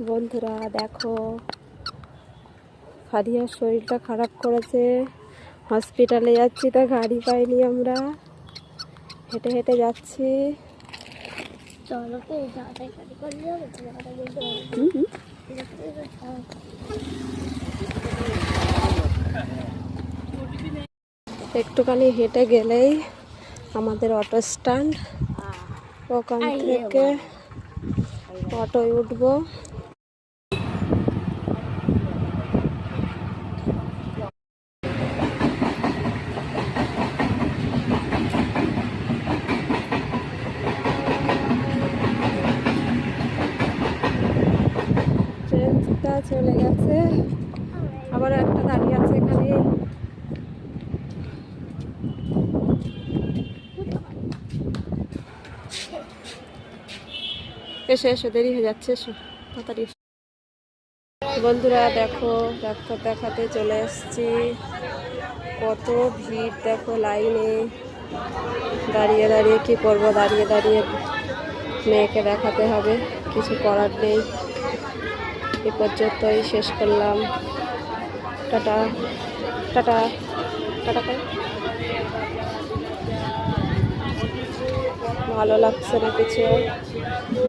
বন্ধুরা দেখো, ফারিয়ার শরীরটা খারাপ করেছে, হসপিটালে যাচ্ছি, তা গাড়ি পাইনি, আমরা হেঁটে হেঁটে যাচ্ছি। একটুখানি হেঁটে গেলেই আমাদের অটো স্ট্যান্ড, ওখান থেকে অটোয় উঠবো। ট্রেনটা চলে গেছে, আবার একটা দাঁড়িয়ে আছে এখানে। এসে এসে দেরি হয়ে যাচ্ছে, এসো তাড়াতাড়ি। বন্ধুরা দেখো, ডাক্তার দেখাতে চলে এসেছি। কত ভিড় দেখো, লাইনে দাঁড়িয়ে দাঁড়িয়ে কি করবো, দাঁড়িয়ে দাঁড়িয়ে মেয়েকে দেখাতে হবে, কিছু করার নেই। এ পর্যন্তই শেষ করলাম। Tata tata tata. ভালো লাগছে না কিছু।